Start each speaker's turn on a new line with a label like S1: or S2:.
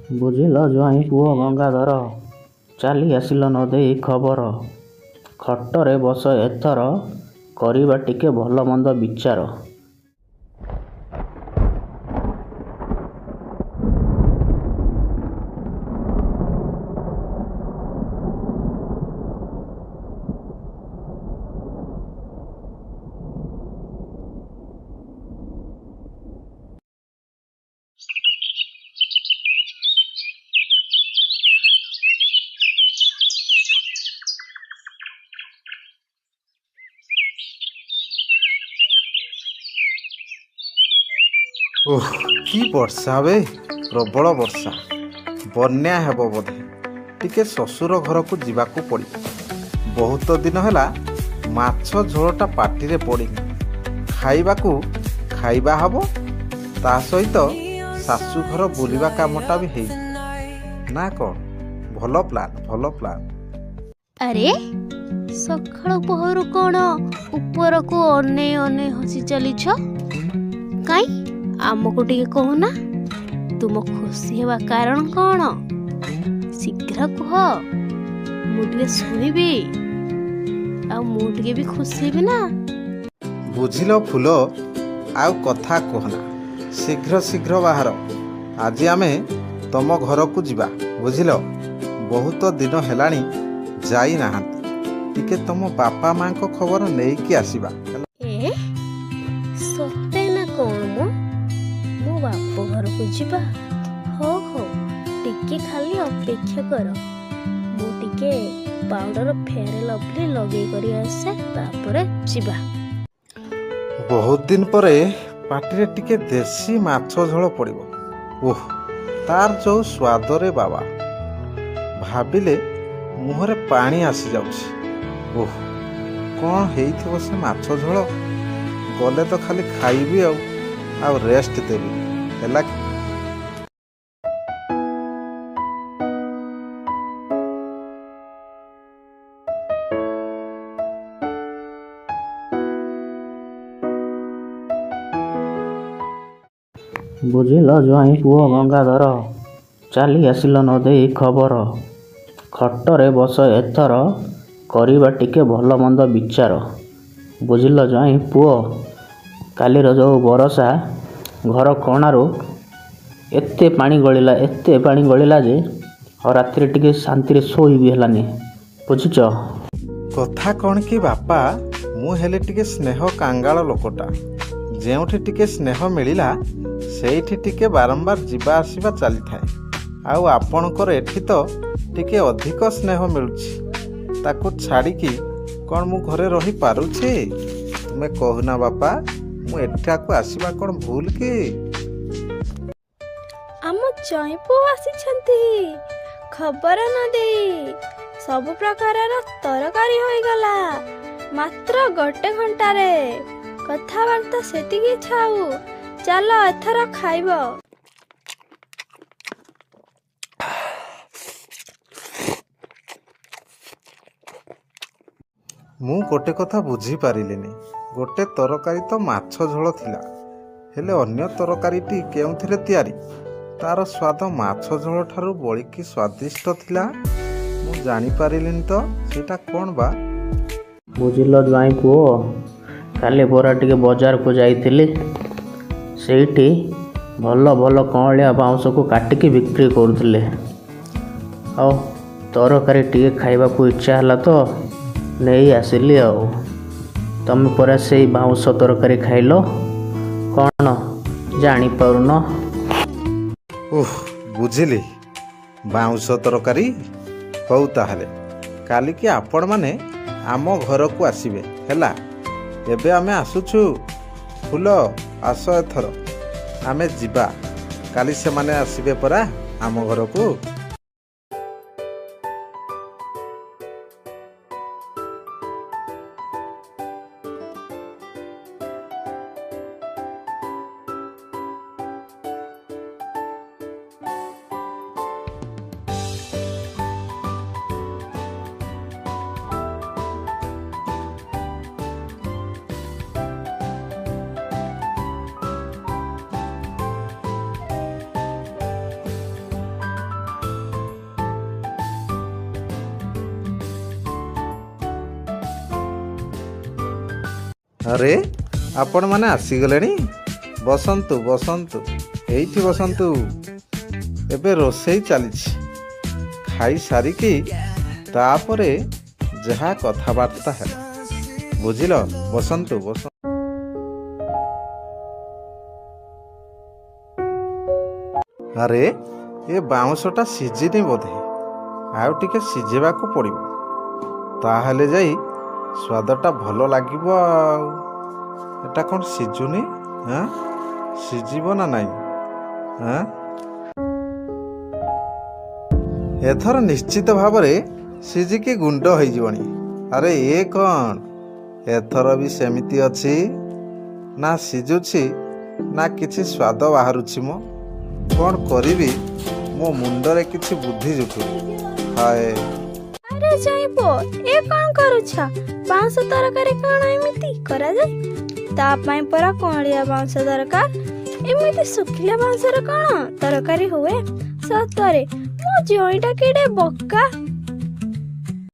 S1: ବୁଝିଲ ଜ୍ୱାଇଁ ପୁଅ ଗଙ୍ଗାଧର, ଚାଲି ଆସିଲ ନ ଦେଇ ଖବର। ଖଟରେ ବସ ଏଥର, କରିବା ଟିକେ ଭଲ ମନ୍ଦ ବିଚାର।
S2: ଓଃ କି ବର୍ଷା ବେ, ପ୍ରବଳ ବର୍ଷା। ବନ୍ୟା ହେବ ବୋଧେ। ଟିକେ ଶ୍ୱଶୁର ଘରକୁ ଯିବାକୁ ପଡ଼ିବ। ବହୁତ ଦିନ ହେଲା ମାଛ ଝୋଳଟା ପାଟିରେ ପଡ଼ିନି। ଖାଇବାକୁ ଖାଇବା ହେବ, ତା ସହିତ ଶାଶୁଘର ବୁଲିବା କାମଟା ବି ହେଇଯିବ। ନା କ'ଣ? ଭଲ ପ୍ଲାନ୍, ଭଲ ପ୍ଲାନ୍।
S3: ଆରେ ସକାଳ ପହରୁ କ'ଣ ଉପରକୁ ଅନେଇ ଅନେଇ ହସି ଚାଲିଛ? କାଇଁ ଆମକୁ ଟିକେ କହୁନା, ତୁମ ଖୁସି ହେବା କାରଣ କ'ଣ? ଶୀଘ୍ର କୁହ, ମୁଁ ଟିକେ ଶୁଣିବି, ଆଉ ମୁଁ ଟିକେ ବି ଖୁସି ହେବି ନା।
S2: ବୁଝିଲ ଫୁଲ, ଆଉ କଥା କୁହନା। ଶୀଘ୍ର ଶୀଘ୍ର ବାହାର। ଆଜି ଆମେ ତମ ଘରକୁ ଯିବା, ବୁଝିଲ। ବହୁତ ଦିନ ହେଲାଣି ଯାଇନାହାନ୍ତି। ଟିକେ ତମ ବାପା ମାଙ୍କ ଖବର ନେଇକି ଆସିବା।
S3: ଏ ସତେ ନା କ'ଣ ମୋ ବାପ ଘରକୁ ଯିବା? ହଉ ହଉ, ଟିକେ ଖାଲି ଅପେକ୍ଷା କର। ମୁଁ ଟିକେ ପାଉଡର ଫେୟାର ଲଭଲି ଲଗେଇ କରି ଆସେ, ତାପରେ ଯିବା।
S2: ବହୁତ ଦିନ ପରେ ପାଟିରେ ଟିକେ ଦେଶୀ ମାଛ ଝୋଳ ପଡ଼ିବ। ଓଃ, ତାର ଯୋଉ ସ୍ୱାଦରେ ବାବା, ଭାବିଲେ ମୁହଁରେ ପାଣି ଆସିଯାଉଛି। ଓଃ, କ'ଣ ହେଇଥିବ ସେ ମାଛ ଝୋଳ। ଗଲେ ତ ଖାଲି ଖାଇବି ଆଉ ରେଷ୍ଟ ଦେବି, ହେଲା କି?
S1: ବୁଝିଲ ଜ୍ୱାଇଁ ପୁଅ ଗଙ୍ଗାଧର, ଚାଲି ଆସିଲ ନ ଦେଇ ଖବର। ଖଟରେ ବସ ଏଥର, କରିବା ଟିକେ ଭଲ ମନ୍ଦ ବିଚାର। ବୁଝିଲ ଜ୍ୱାଇଁ ପୁଅ, କାଲିର ଯେଉଁ ବରଷା, ଘର କଣାରୁ ଏତେ ପାଣି ଗଳିଲା ଯେ ରାତିରେ ଟିକେ ଶାନ୍ତିରେ ଶୋଇ ବି ହେଲାନି। ବୁଝୁଛ?
S2: କଥା କ'ଣ କି ବାପା, ମୁଁ ହେଲେ ଟିକେ ସ୍ନେହ କାଙ୍ଗାଳ ଲୋକଟା। ଯେଉଁଠି ଟିକେ ସ୍ନେହ ମିଳିଲା ସେଇଠି ଟିକେ ବାରମ୍ବାର ଯିବା ଆସିବା ଚାଲିଥାଏ। ଆଉ ଆପଣଙ୍କର ଏଠି ତ ଟିକେ ଅଧିକ ସ୍ନେହ ମିଳୁଛି। ତାକୁ ଛାଡ଼ିକି କ'ଣ ମୁଁ ଘରେ ରହିପାରୁଛି? ତୁମେ କହୁନା ବାପା, ମୁଁ ଏଠାକୁ ଆସିବା କ'ଣ ଭୁଲ କି?
S4: ଆମ ଜ୍ୱାଇଁ ପୁଅ ଆସିଛନ୍ତି ଖବର ନ ଦେଇ। ସବୁ ପ୍ରକାରର ତରକାରୀ ହୋଇଗଲା ମାତ୍ର ଗୋଟେ ଘଣ୍ଟାରେ। କଥାବାର୍ତ୍ତା ସେତିକି ଥାଉ, ଚାଲ ଏଥର ଖାଇବ।
S2: ମୁଁ ଗୋଟେ କଥା ବୁଝିପାରିଲିନି। ଗୋଟେ ତରକାରୀ ତ ମାଛ ଝୋଳ ଥିଲା, ହେଲେ ଅନ୍ୟ ତରକାରୀଟି କେଉଁଥିରେ ତିଆରି? ତାର ସ୍ୱାଦ ମାଛ ଝୋଳ ଠାରୁ ବଳିକି ସ୍ୱାଦିଷ୍ଟ ଥିଲା। ମୁଁ ଜାଣିପାରିଲିନି ତ ସେଇଟା କ'ଣ ବା?
S1: ବୁଝିଲ ଜ୍ୱାଇଁ ପୁଅ, କାଲି ପରା ଟିକେ ବଜାରକୁ ଯାଇଥିଲି। ସେଇଠି ଭଲ ଭଲ କଅଁଳିଆ ବାଉଁଶକୁ କାଟିକି ବିକ୍ରି କରୁଥିଲେ। ଆଉ ତରକାରୀ ଟିକେ ଖାଇବାକୁ ଇଚ୍ଛା ହେଲା ତ ନେଇ ଆସିଲି। ଆଉ ତମେ ପରା ସେଇ ବାଉଁଶ ତରକାରୀ ଖାଇଲ, କ'ଣ ଜାଣିପାରୁନ?
S2: ଓଃ, ବୁଝିଲି, ବାଉଁଶ ତରକାରୀ। ହଉ ତାହେଲେ କାଲିକି ଆପଣମାନେ ଆମ ଘରକୁ ଆସିବେ, ହେଲା। ଏବେ ଆମେ ଆସୁଛୁ। ଫୁଲ, ଆସ ଏଥର ଆମେ ଯିବା। କାଲି ସେମାନେ ଆସିବେ ପରା ଆମ ଘରକୁ। ଆରେ ଆପଣମାନେ ଆସିଗଲେଣି? ବସନ୍ତୁ ବସନ୍ତୁ, ଏଇଠି ବସନ୍ତୁ। ଏବେ ରୋଷେଇ ଚାଲିଛି। ଖାଇସାରିକି ତାପରେ ଯାହା କଥାବାର୍ତ୍ତା ହେଲା, ବୁଝିଲ? ବସନ୍ତୁ ବସନ୍ତୁ। ଆରେ ଏ ବାଉଁଶଟା ସିଝିନି ବୋଧେ, ଆଉ ଟିକେ ସିଝିବାକୁ ପଡ଼ିବ, ତାହେଲେ ଯାଇ ସ୍ୱାଦଟା ଭଲ ଲାଗିବ। ଆଉ ଏଟା କ'ଣ ସିଝୁନି? ସିଝିବ ନା ନାଇଁ? ଏଥର ନିଶ୍ଚିତ ଭାବରେ ସିଝିକି ଗୁଣ୍ଡ ହେଇଯିବଣି। ଆରେ ଏ କ'ଣ, ଏଥର ବି ସେମିତି ଅଛି, ନା ସିଝୁଛି ନା କିଛି ସ୍ୱାଦ ବାହାରୁଛି। ମ କ'ଣ କରିବି, ମୋ ମୁଣ୍ଡରେ କିଛି ବୁଦ୍ଧି ଜୁଟୁନି। ହାଏ,
S4: ଆରେ ଜଇଁ ପୁଅ, ଏ କ'ଣ କରୁଛ? ବାଉଁଶ ତରକାରୀ କ'ଣ ଏମିତି କରାଯାଏ? ତା ପାଇଁ ପରା କଅଁଳିଆ ବାଉଁଶ ଦରକାର। ଏମିତି ଶୁଖିଲା ବାଉଁଶରେ କ'ଣ ତରକାରୀ ହୁଏ? ସତରେ ମୋ ଜଇଁଟା କେଡ଼େ ବୋକା।